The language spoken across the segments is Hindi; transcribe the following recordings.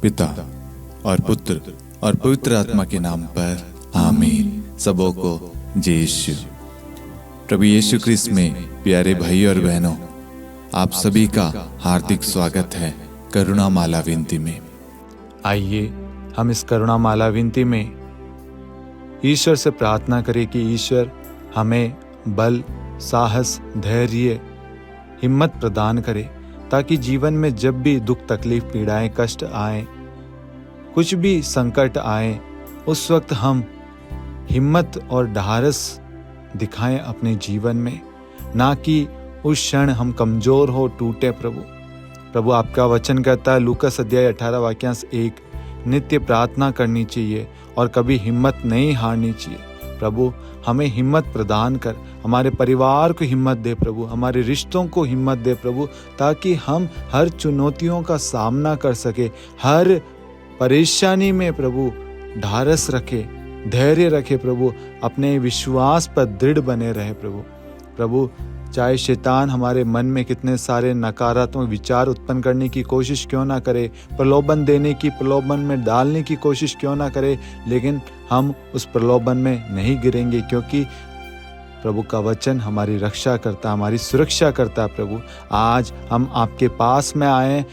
पिता और पुत्र और पवित्र आत्मा के नाम पर आमीन। सबों को जय यीशु। प्रभु यीशु क्रिस्त में प्यारे भाई और बहनों, आप सभी का हार्दिक स्वागत है करुणा माला विनती में। आइए हम इस करुणा माला विनती में ईश्वर से प्रार्थना करें कि ईश्वर हमें बल, साहस, धैर्य, हिम्मत प्रदान करे, ताकि जीवन में जब भी दुख, तकलीफ, पीड़ाएं, कष्ट आए, कुछ भी संकट आए, उस वक्त हम हिम्मत और ढारस दिखाएं अपने जीवन में, ना कि उस क्षण हम कमजोर हो, टूटे। प्रभु आपका वचन कहता है लूकास अध्याय 18 वाक्यांश 1, नित्य प्रार्थना करनी चाहिए और कभी हिम्मत नहीं हारनी चाहिए। प्रभु हमें हिम्मत प्रदान कर, हमारे परिवार को हिम्मत दे प्रभु, हमारे रिश्तों को हिम्मत दे प्रभु, ताकि हम हर चुनौतियों का सामना कर सके, हर परेशानी में प्रभु ढारस रखे, धैर्य रखे प्रभु, अपने विश्वास पर दृढ़ बने रहे प्रभु। चाहे शैतान हमारे मन में कितने सारे नकारात्मक विचार उत्पन्न करने की कोशिश क्यों ना करे, प्रलोभन देने की, प्रलोभन में डालने की कोशिश क्यों ना करे, लेकिन हम उस प्रलोभन में नहीं गिरेंगे, क्योंकि प्रभु का वचन हमारी रक्षा करता, हमारी सुरक्षा करता। प्रभु आज हम आपके पास में आए,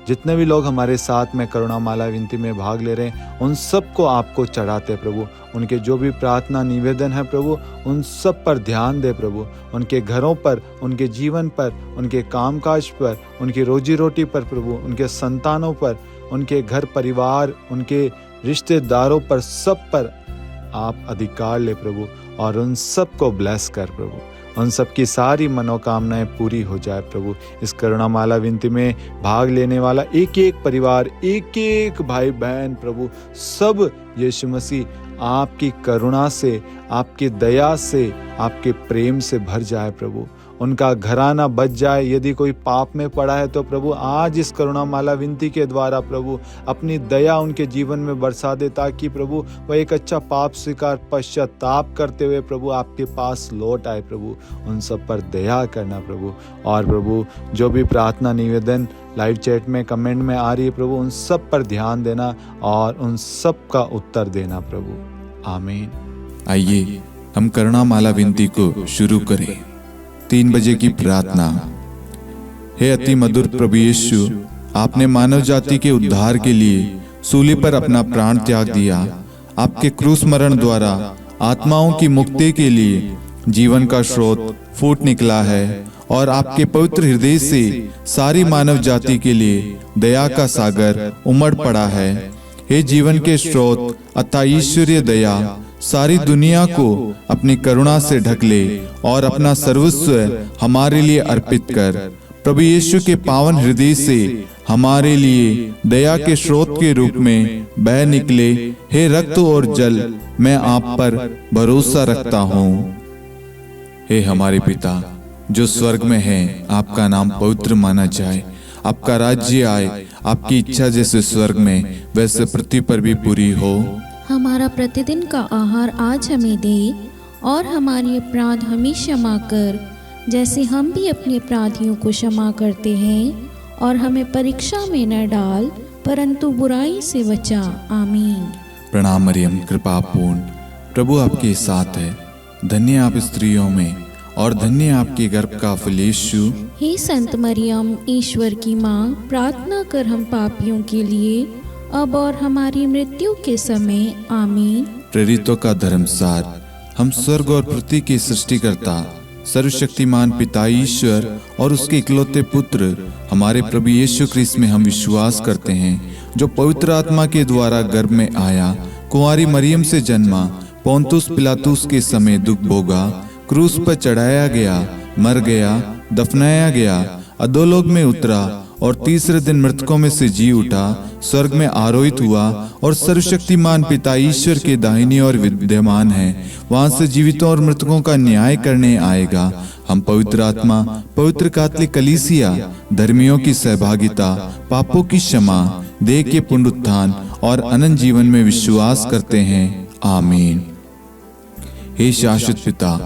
जितने भी लोग हमारे साथ में करुणा माला विनती में भाग ले रहे हैं, उन सबको आपको चढ़ाते प्रभु। उनके जो भी प्रार्थना निवेदन है प्रभु, उन सब पर ध्यान दे प्रभु, उनके घरों पर, उनके जीवन पर, उनके कामकाज पर, उनकी रोजी रोटी पर प्रभु, उनके संतानों पर, उनके घर परिवार, उनके रिश्तेदारों पर, सब पर आप अधिकार ले प्रभु, और उन सबको ब्लेस कर प्रभु, उन सबकी सारी मनोकामनाएं पूरी हो जाए प्रभु। इस करुणा माला विनती में भाग लेने वाला एक एक परिवार, एक एक भाई बहन प्रभु, सब यीशु मसीह आपकी करुणा से, आपकी दया से, आपके प्रेम से भर जाए प्रभु। उनका घराना बच जाए। यदि कोई पाप में पड़ा है तो प्रभु आज इस करुणा माला विनती के द्वारा प्रभु अपनी दया उनके जीवन में बरसा दे, ताकि प्रभु वह एक अच्छा पाप स्वीकार, पश्चाताप करते हुए प्रभु आपके पास लौट आए प्रभु। उन सब पर दया करना प्रभु। और प्रभु जो भी प्रार्थना निवेदन लाइव चैट में, कमेंट में आ रही है प्रभु, उन सब पर ध्यान देना और उन सब का उत्तर देना प्रभु। आमीन। आइए हम करुणा माला विनती को शुरू करें। 3 बजे की प्रार्थना। हे अति मधुर प्रभु यीशु, आपने मानव जाति के उद्धार के लिए सूली पर अपना प्राण त्याग दिया। आपके क्रूस मरण द्वारा आत्माओं की मुक्ति के लिए जीवन का स्रोत फूट निकला है, और आपके पवित्र हृदय से सारी मानव जाति के लिए दया का सागर उमड़ पड़ा है। हे जीवन के स्रोत अतः ईश्वरीय दया, सारी दुनिया को अपनी करुणा से ढक ले और अपना सर्वस्व हमारे लिए अर्पित कर। प्रभु यीशु के पावन हृदय से हमारे लिए दया के स्रोत के रूप में बह निकले। हे रक्त और जल, मैं आप पर भरोसा रखता हूँ। हे हमारे पिता जो स्वर्ग में है, आपका नाम पवित्र माना जाए, आपका राज्य आए, आपकी इच्छा जैसे स्वर्ग में वैसे पृथ्वी पर भी पूरी हो। हमारा प्रतिदिन का आहार आज हमें दे, और हमारे अपराध हमें क्षमा कर, जैसे हम भी अपने अपराधियों को क्षमा करते हैं, और हमें परीक्षा में न डाल, परंतु बुराई से बचा। आमीन। प्रणाम मरियम, कृपा पूर्ण, प्रभु आपके साथ है। धन्य आप स्त्रियों में, और धन्य आपके गर्भ का फल यीशु। हे संत मरियम, ईश्वर की माँ, प्रार्थना कर हम पापियों के लिए, अब और हमारी मृत्यु के समय। आमीन। प्रेरितों का धर्मसार। हम स्वर्ग और पृथ्वी के सृष्टिकर्ता सर्वशक्तिमान पिता ईश्वर और उसके इकलौते पुत्र हमारे प्रभु यीशु क्रिस्त में हम विश्वास करते हैं, जो पवित्र आत्मा के द्वारा गर्भ में आया, कुंवारी मरियम से जन्मा, पोंतुस पिलातुस के समय दुख भोगा, क्रूस पर चढ़ाया गया, मर गया, दफनाया गया, अधोलोक में उतरा, और तीसरे दिन मृतकों में से जी उठा, स्वर्ग में आरोहित हुआ, और सर्वशक्तिमान पिता ईश्वर के दाहिनी ओर विद्यमान है। वहां से जीवितों और मृतकों का न्याय करने आएगा। हम पवित्र आत्मा, पवित्र कैथोलिक कलीसिया, धर्मियों की सहभागिता, पापों की क्षमा, देह के पुनरुत्थान और अनंत जीवन में विश्वास करते हैं। आमीन। हे शाश्वत पिता,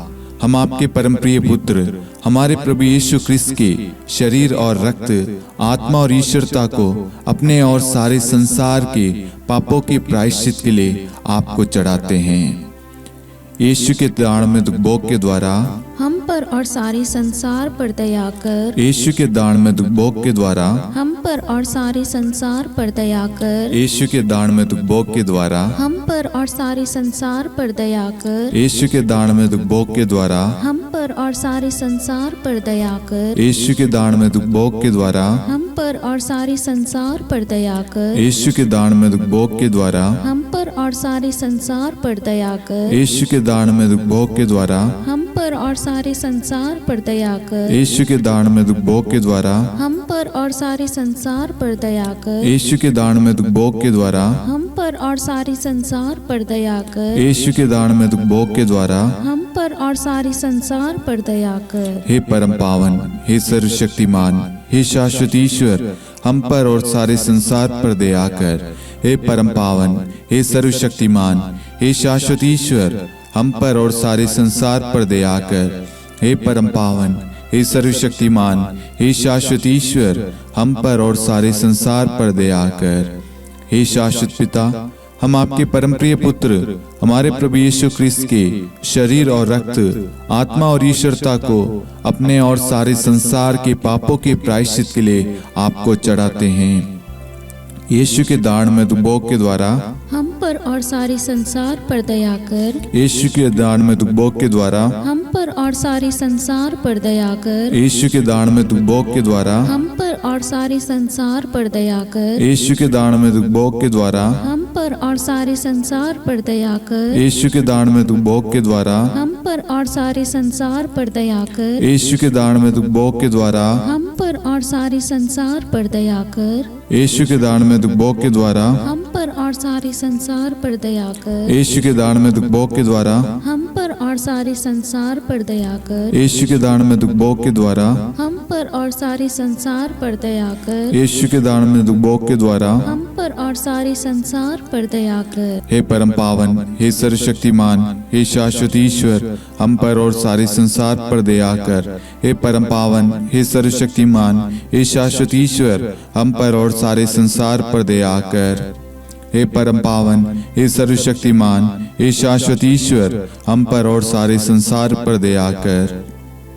हम आपके परम प्रिय पुत्र हमारे प्रभु यीशु क्रिस्त के शरीर और रक्त, आत्मा और ईश्वरता को अपने और सारे संसार के पापों के प्रायश्चित के लिए आपको चढ़ाते हैं। यीशु के दानमय भोग के द्वारा हम पर और सारे संसार पर दया कर। यीशु के दानमय भोग के द्वारा हम पर और सारे संसार पर दया कर। यीशु के दानमय भोग के द्वारा हम पर और सारे संसार पर दया कर। यीशु के दानमय भोग के द्वारा हम पर और सारे संसार पर दया कर। यीशु के दानमय भोग के द्वारा हम पर और सारे संसार पर दया कर। यीशु के दानमय भोग के द्वारा हम पर और सारे संसार पर दया कर। यीशु के दानमय भोग के द्वारा हम पर और सारे संसार पर दया कर। यीशु के दानमय भोग के द्वारा हम पर और सारे संसार पर दया कर। यीशु के दानमय भोग के द्वारा हम पर और सारे संसार पर दया कर। यीशु के दानमय भोग के द्वारा हम पर और सारे संसार पर दया कर। हे परम पावन, हे सर्वशक्तिमान, हे शाश्वत ईश्वर, हम पर और सारे संसार पर दया कर। हे परम पावन, हे सर्वशक्तिमान, हे शाश्वत ईश्वर, हम पर और सारे संसार पर दया कर। हे परम पावन, हे सर्वशक्तिमान, हे शाश्वत ईश्वर, हम पर और सारे संसार पर दया कर। हे शाश्वत पिता, हम आपके परम प्रिय पुत्र हमारे प्रभु यीशु क्रिस्त के शरीर और रक्त, आत्मा और ईश्वरता को अपने और सारे संसार के पापों के प्रायश्चित के लिए आपको चढ़ाते हैं। यीशु के दानमय भोग के द्वारा हम पर और सारे संसार पर दया कर। यीशु के दानमय भोग के द्वारा हम पर और सारे संसार पर दया कर। यीशु के दानमय भोग के द्वारा हम पर और सारे संसार पर दया कर। यीशु के दानमय भोग के द्वारा हम पर और सारे संसार पर दया कर। यीशु के दानमय भोग के द्वारा हम पर और सारे संसार पर दया कर। यीशु के दानमय भोग के द्वारा हम पर और सारे संसार पर दया कर। यीशु के दानमय भोग के द्वारा हम पर और सारे संसार पर दया कर। यीशु के दानमय भोग के द्वारा हम पर और सारे संसार पर दया कर। यीशु के दानमय भोग के द्वारा हम पर और सारे संसार पर दया कर। यीशु के दानमय भोग के द्वारा हम पर और सारे संसार पर दया कर। हे परम पावन, हे सर्वशक्तिमान, हे शाश्वत ईश्वर, हम पर और सारे संसार पर दया कर। हे परम पावन, हे सर्वशक्तिमान, हे शाश्वत ईश्वर, हम पर और सारे संसार पर दया कर। हे परम पावन, हे सर्वशक्तिमान, हे शाश्वत ईश्वर, हम पर और सारे संसार पर दया कर।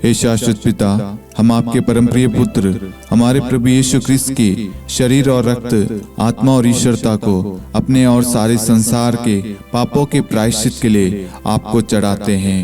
हे शाश्वत पिता, हम आपके परम प्रिय पुत्र हमारे प्रभु यीशु क्रिस्त के शरीर और रक्त, आत्मा और ईश्वरता को अपने और सारे संसार के पापों के प्रायश्चित के लिए आपको चढ़ाते हैं।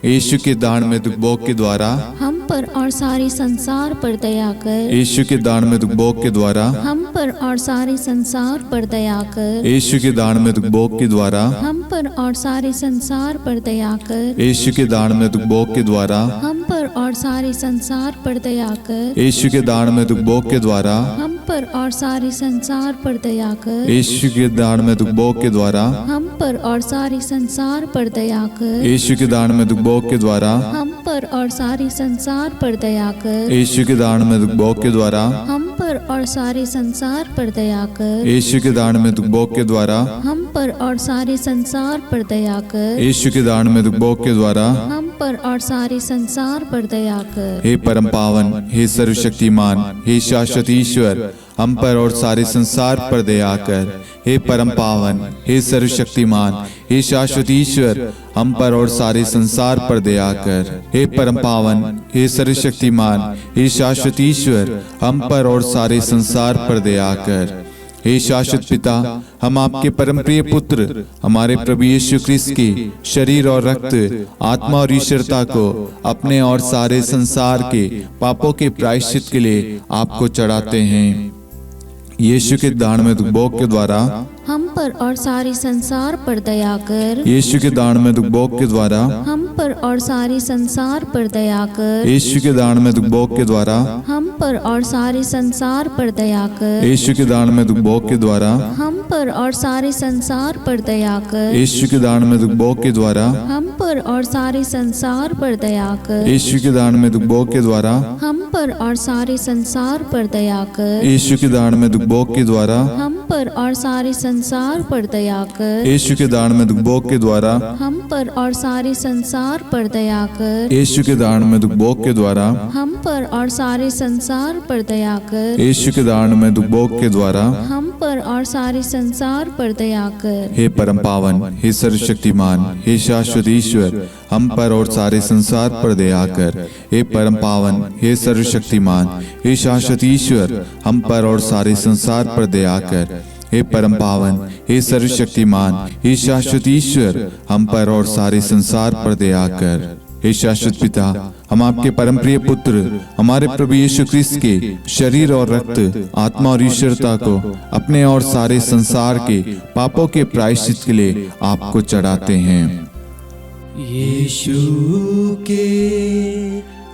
यीशु के दानमय भोग के द्वारा हम पर और सारे संसार पर दया कर। यीशु के दानमय भोग के द्वारा हम पर और सारे संसार पर दया कर। यीशु के दानमय भोग के द्वारा हम पर और सारे संसार पर दया कर। यीशु के दानमय भोग के द्वारा हम पर और सारे संसार पर दया कर। यीशु के दानमय भोग के द्वारा हम पर और सारे संसार पर दया कर। यीशु के दानमय भोग के द्वारा हम पर और सारे संसार पर दया कर। यीशु के दानमय भोग के द्वारा हम पर और सारे संसार पर दया कर। यीशु के दानमय भोग के द्वारा हम पर और सारे संसार पर दया कर। यीशु के दानमय भोग के द्वारा हम पर और सारे संसार पर दया कर। यीशु के दानमय भोग के द्वारा हम पर और सारे संसार पर दया कर। हे परम पावन, हे सर्वशक्तिमान, हे शाश्वत ईश्वर, हम पर और सारे संसार पर दया कर। हे परम पावन, हे सर्वशक्तिमान, हे शाश्वत ईश्वर, हम पर और सारे संसार पर दया कर। हे परम पावन, हे सर्वशक्तिमान, हे शाश्वत ईश्वर, हम पर और सारे संसार पर दया कर। हे शाश्वत पिता, हम आपके परम प्रिय पुत्र हमारे प्रभु यीशु क्रिस्त के शरीर और रक्त, आत्मा और ईश्वरता को अपने और सारे संसार के पापों के प्रायश्चित के लिए आपको चढ़ाते हैं। यीशु के दानमय भोग के द्वारा हम पर और सारे संसार पर दया कर। यीशु के दानमय भोग के द्वारा हम पर और सारे संसार पर दया कर। यीशु के दानमय भोग के द्वारा हम पर और सारे संसार पर दया कर। यीशु के दानमय भोग के द्वारा हम पर और सारे संसार पर दया कर। यीशु के दानमय भोग के द्वारा हम पर और सारे संसार पर दया कर। यीशु के दानमय भोग के द्वारा हम पर और सारे संसार पर दया कर। यीशु के दानमय भोग के द्वारा हम पर और सारे संसार पर दया कर। यीशु के दान में दुखभोग के द्वारा हम पर और सारे संसार पर दया कर। यीशु के दान में दुखभोग के द्वारा हम पर और सारे संसार पर दया कर। यीशु के दान में दुखभोग के द्वारा हम पर और सारे संसार पर दया कर। हे परम पावन, हे सर्वशक्तिमान, हे शाश्वत ईश्वर, हम पर और सारे संसार पर दया कर। हे परम पावन, हे सर्वशक्तिमान, हे शाश्वत ईश्वर, हम पर और सारे संसार पर दया कर। हे परम पावन, हे सर्वशक्तिमान, हे शाश्वत ईश्वर, हम पर और सारे संसार पर दया कर। हे शाश्वत पिता, हम आपके परम प्रिय पुत्र हमारे प्रभु यीशु ख्रिस्त के शरीर और रक्त, आत्मा और ईश्वरता को अपने और सारे संसार के पापों के प्रायश्चित के लिए आपको चढ़ाते हैं। यीशु के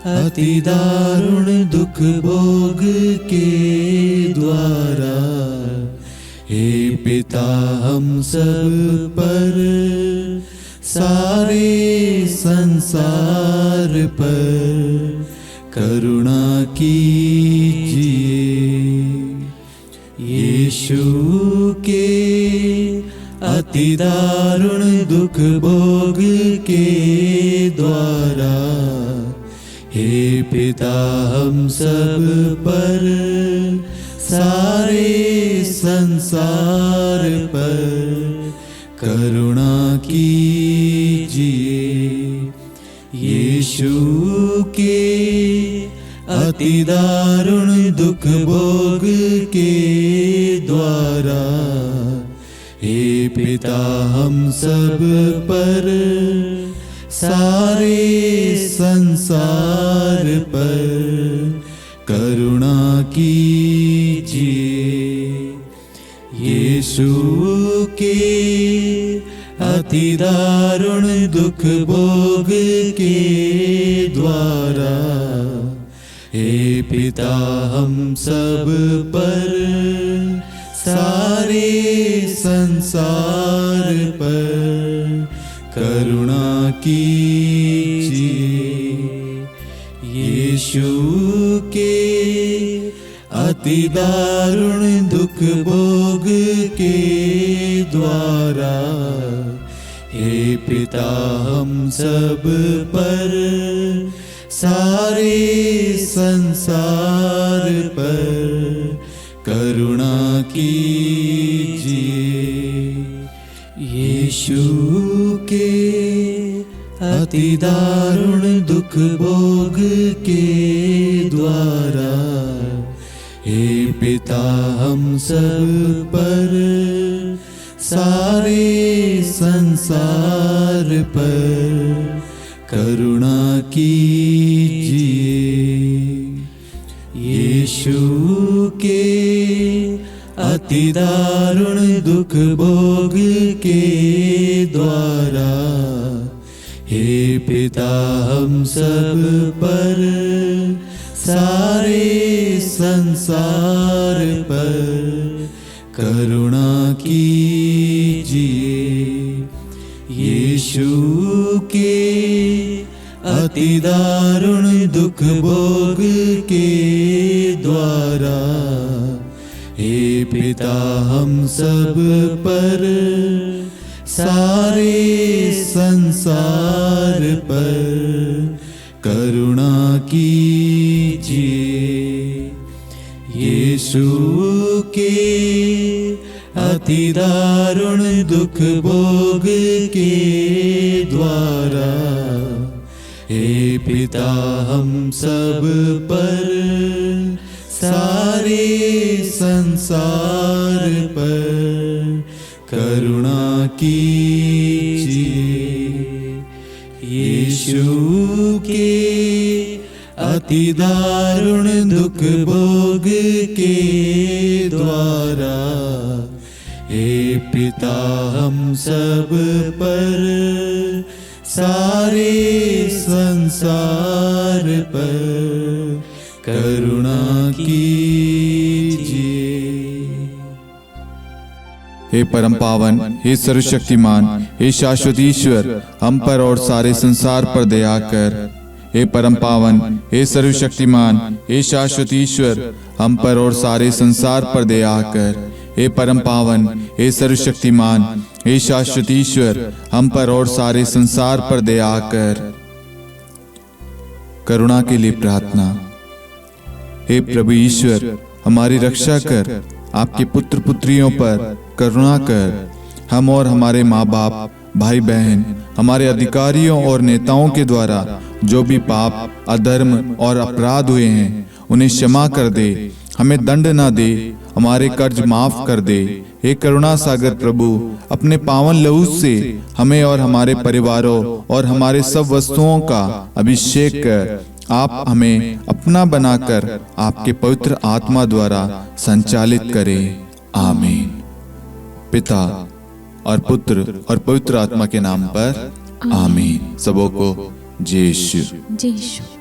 अति दारुण दुख भोग के द्वारा हे पिता हम सब पर, सारे संसार पर करुणा कीजिए। यीशु के अति दारुण दुख भोग के द्वारा हे पिता हम सब पर, सारे संसार पर करुणा कीजिए। यीशु के अति दारुण दुख भोग के द्वारा हे पिता हम सब पर, सारे संसार पर करुणा कीजिए। यीशु के अति दारुण दुख भोग के द्वारा हे पिता हम सब पर, सारे संसार पर करुणा कीजिए। यीशु के अति दारुण दुख भोग के द्वारा हे पिता हम सब पर, सारे संसार पर करुणा कीजिए। यीशु के अति दारुण दुख भोग के द्वारा हे पिता हम सब पर, सारे संसार पर करुणा कीजिए। यीशु के अति दारुण दुख भोग के द्वारा हे पिता हम सब पर, सारे संसार पर करुणा कीजिए। यीशु के अति दारुण दुख भोग के द्वारा हे पिता हम सब पर, सारे संसार पर करुणा कीजिए। यीशु के अति दारुण दुख भोग के द्वारा हे पिता हम सब पर, सारे संसार पर करुणा कीजिए। यीशु के अति दारुण दुख भोग के द्वारा हे पिता हम सब पर, सारे संसार पर करुणा कीजिए। हे परम पावन, हे सर्वशक्तिमान, हे शाश्वत ईश्वर, हम पर और सारे संसार पर दया कर। हे परम पावन, हे सर्वशक्तिमान, हे शाश्वत ईश्वर, हम पर और सारे संसार पर दया कर। हे परम पावन, हे सर्वशक्तिमान, हे शाश्वत ईश्वर, हम पर और सारे संसार पर दया कर। करुणा के लिए प्रार्थना। हे प्रभु ईश्वर, हमारी रक्षा कर, आपके पुत्र पुत्रियों पर करुणा कर। हम और हमारे माँ बाप, भाई बहन, हमारे अधिकारियों और नेताओं के द्वारा जो भी पाप, अधर्म और अपराध हुए हैं उन्हें क्षमा कर दे, हमें दंड ना दे, हमारे कर्ज माफ कर दे। हे करुणा सागर प्रभु, अपने पावन लहू से हमें और हमारे परिवारों और हमारे सब वस्तुओं का अभिषेक कर आप हमें अपना बनाकर आपके पवित्र आत्मा द्वारा संचालित करें। आमीन। पिता और पुत्र और पवित्र आत्मा के नाम पर आमीन। सबों को जय यीशु। जय यीशु।